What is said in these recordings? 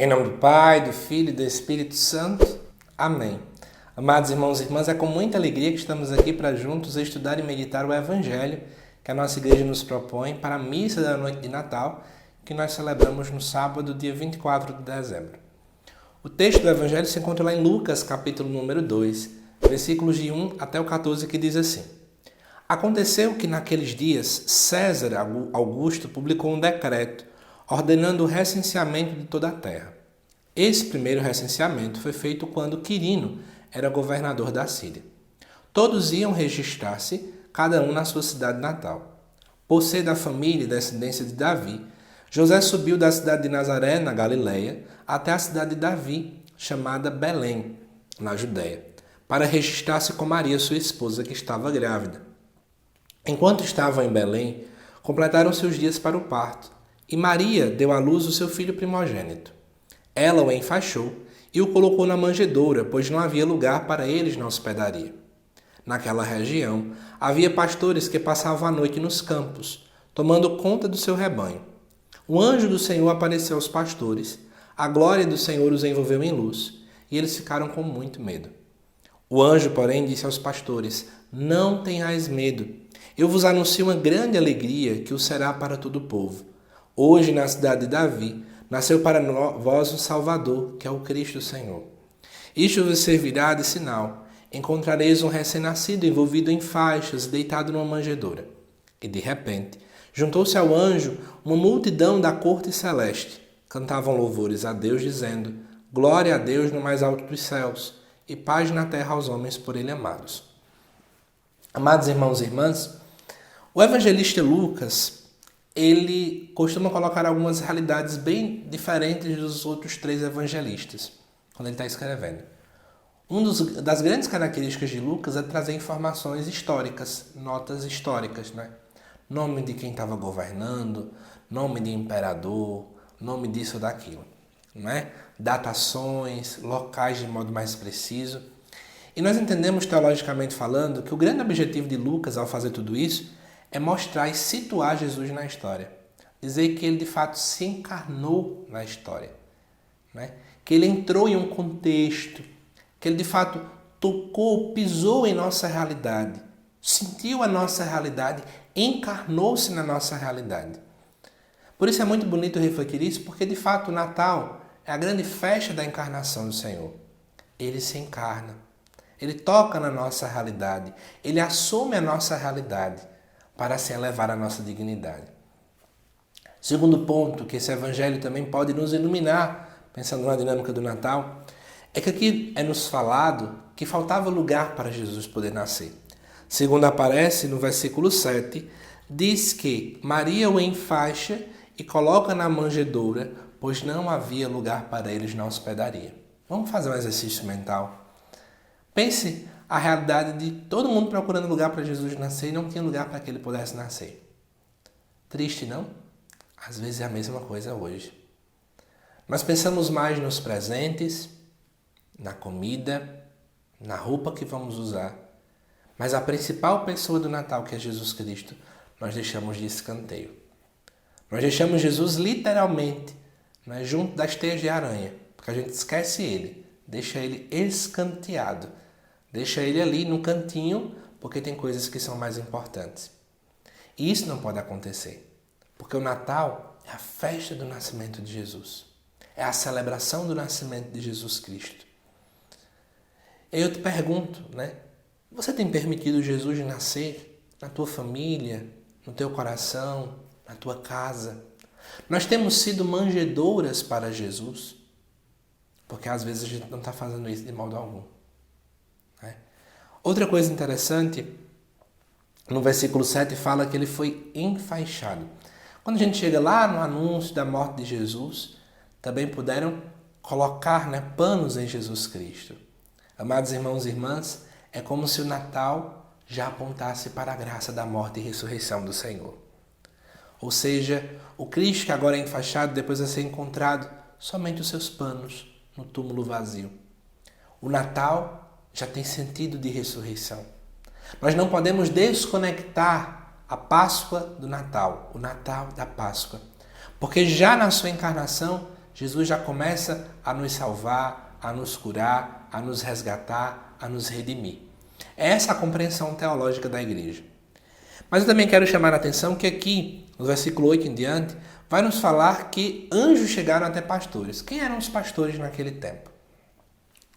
Em nome do Pai, do Filho e do Espírito Santo. Amém. Amados irmãos e irmãs, é com muita alegria que estamos aqui para juntos estudar e meditar o Evangelho que a nossa igreja nos propõe para a missa da noite de Natal, que nós celebramos no sábado, dia 24 de dezembro. O texto do Evangelho se encontra lá em Lucas, capítulo número 2, versículos de 1 até o 14, que diz assim: Aconteceu que naqueles dias César Augusto publicou um decreto ordenando o recenseamento de toda a terra. Esse primeiro recenseamento foi feito quando Quirino era governador da Síria. Todos iam registrar-se, cada um na sua cidade natal. Por ser da família e descendência de Davi, José subiu da cidade de Nazaré, na Galileia, até a cidade de Davi, chamada Belém, na Judéia, para registrar-se com Maria, sua esposa, que estava grávida. Enquanto estavam em Belém, completaram-se os dias para o parto, e Maria deu à luz o seu filho primogênito. Ela o enfaixou e o colocou na manjedoura, pois não havia lugar para eles na hospedaria. Naquela região, havia pastores que passavam a noite nos campos, tomando conta do seu rebanho. O anjo do Senhor apareceu aos pastores, a glória do Senhor os envolveu em luz, e eles ficaram com muito medo. O anjo, porém, disse aos pastores: Não tenhais medo. Eu vos anuncio uma grande alegria que o será para todo o povo. Hoje, na cidade de Davi, nasceu para vós um Salvador, que é o Cristo Senhor. Isto vos servirá de sinal. Encontrareis um recém-nascido envolvido em faixas, deitado numa manjedoura. E, de repente, juntou-se ao anjo uma multidão da corte celeste. Cantavam louvores a Deus, dizendo: Glória a Deus no mais alto dos céus, e paz na terra aos homens por ele amados. Amados irmãos e irmãs, o evangelista Lucas, ele costuma colocar algumas realidades bem diferentes dos outros três evangelistas, quando ele está escrevendo. Das grandes características de Lucas é trazer informações históricas, notas históricas, né? Nome de quem estava governando, nome de imperador, nome disso ou daquilo, né? Datações, locais de modo mais preciso. E nós entendemos, teologicamente falando, que o grande objetivo de Lucas ao fazer tudo isso é mostrar e situar Jesus na história. Dizer que ele de fato se encarnou na história, né? Que ele entrou em um contexto, que ele de fato tocou, pisou em nossa realidade, sentiu a nossa realidade, encarnou-se na nossa realidade. Por isso é muito bonito refletir isso, porque de fato o Natal é a grande festa da encarnação do Senhor. Ele se encarna, ele toca na nossa realidade, ele assume a nossa realidade, para assim elevar a nossa dignidade. Segundo ponto, que esse evangelho também pode nos iluminar, pensando na dinâmica do Natal, é que aqui é nos falado que faltava lugar para Jesus poder nascer. Segundo aparece no versículo 7, diz que Maria o enfaixa e coloca na manjedoura, pois não havia lugar para eles na hospedaria. Vamos fazer um exercício mental. Pense a realidade de todo mundo procurando lugar para Jesus nascer e não tinha lugar para que ele pudesse nascer. Triste, não? Às vezes é a mesma coisa hoje. Nós pensamos mais nos presentes, na comida, na roupa que vamos usar, mas a principal pessoa do Natal, que é Jesus Cristo, nós deixamos de escanteio. Nós deixamos Jesus literalmente, né, junto das teias de aranha, porque a gente esquece ele, deixa ele escanteado. Deixa ele ali no cantinho, porque tem coisas que são mais importantes. E isso não pode acontecer, porque o Natal é a festa do nascimento de Jesus. É a celebração do nascimento de Jesus Cristo. E eu te pergunto, né? Você tem permitido Jesus nascer na tua família, no teu coração, na tua casa? Nós temos sido manjedouras para Jesus? Porque às vezes a gente não está fazendo isso de modo algum. Outra coisa interessante, no versículo 7 fala que ele foi enfaixado. Quando a gente chega lá no anúncio da morte de Jesus, também puderam colocar, né, panos em Jesus Cristo. Amados irmãos e irmãs, é como se o Natal já apontasse para a graça da morte e ressurreição do Senhor. Ou seja, o Cristo que agora é enfaixado, depois de ser encontrado, somente os seus panos no túmulo vazio. O Natal já tem sentido de ressurreição. Nós não podemos desconectar a Páscoa do Natal, o Natal da Páscoa, porque já na sua encarnação Jesus já começa a nos salvar, a nos curar, a nos resgatar, a nos redimir. É essa a compreensão teológica da igreja. Mas eu também quero chamar a atenção que aqui, no versículo 8 em diante, vai nos falar que anjos chegaram até pastores. Quem eram os pastores naquele tempo?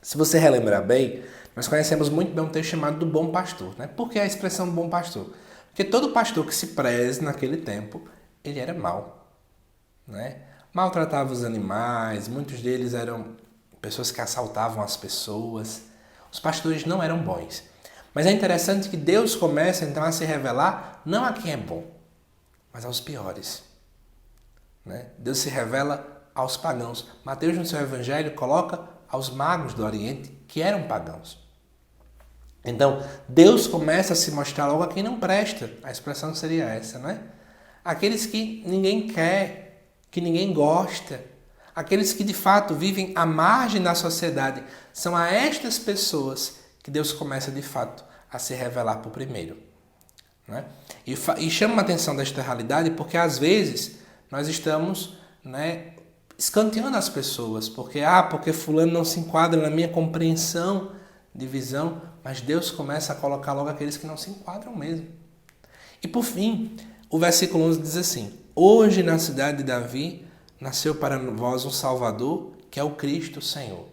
Se você relembrar bem, nós conhecemos muito bem um texto chamado do bom pastor. Né? Por que a expressão bom pastor? Porque todo pastor que se preze naquele tempo, ele era mau. Né? Maltratava os animais, muitos deles eram pessoas que assaltavam as pessoas. Os pastores não eram bons. Mas é interessante que Deus começa então a se revelar não a quem é bom, mas aos piores. Né? Deus se revela aos pagãos. Mateus, no seu evangelho, coloca aos magos do Oriente, que eram pagãos. Então, Deus começa a se mostrar logo a quem não presta. A expressão seria essa, não é? Aqueles que ninguém quer, que ninguém gosta, aqueles que de fato vivem à margem da sociedade. São a estas pessoas que Deus começa de fato a se revelar por primeiro. Né? E chama a atenção desta realidade porque às vezes nós estamos, né, escanteando as pessoas, porque fulano não se enquadra na minha compreensão de visão, mas Deus começa a colocar logo aqueles que não se enquadram mesmo. E por fim, o versículo 11 diz assim: hoje na cidade de Davi nasceu para vós um Salvador, que é o Cristo Senhor.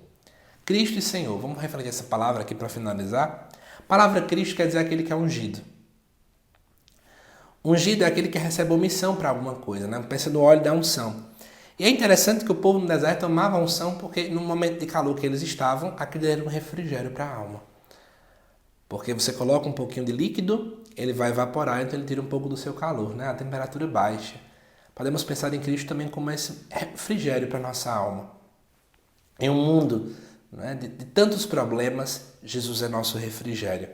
Cristo e Senhor, vamos refletir essa palavra aqui para finalizar. A palavra Cristo quer dizer aquele que é ungido. Ungido é aquele que recebe omissão para alguma coisa, né? Pensa no óleo da unção. E é interessante que o povo no deserto amava a unção porque no momento de calor que eles estavam, aquilo era um refrigério para a alma. Porque você coloca um pouquinho de líquido, ele vai evaporar, então ele tira um pouco do seu calor, né? A temperatura baixa. Podemos pensar em Cristo também como esse refrigério para a nossa alma. Em um mundo, né, de tantos problemas, Jesus é nosso refrigério.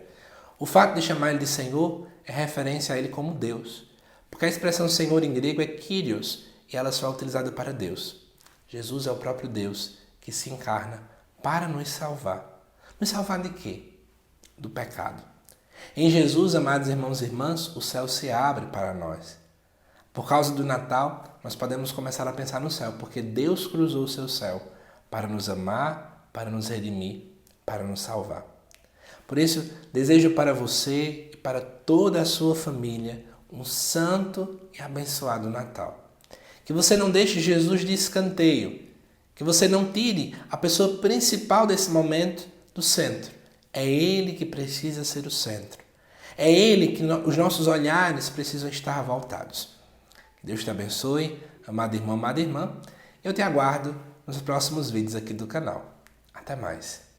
O fato de chamar ele de Senhor é referência a ele como Deus. Porque a expressão Senhor em grego é Kyrios, e ela só é utilizada para Deus. Jesus é o próprio Deus que se encarna para nos salvar. Nos salvar de quê? Do pecado. Em Jesus, amados irmãos e irmãs, o céu se abre para nós. Por causa do Natal, nós podemos começar a pensar no céu, porque Deus cruzou o seu céu para nos amar, para nos redimir, para nos salvar. Por isso, desejo para você e para toda a sua família um santo e abençoado Natal. Que você não deixe Jesus de escanteio. Que você não tire a pessoa principal desse momento do centro. É Ele que precisa ser o centro. É Ele que os nossos olhares precisam estar voltados. Que Deus te abençoe, amado irmão, amada irmã. Eu te aguardo nos próximos vídeos aqui do canal. Até mais.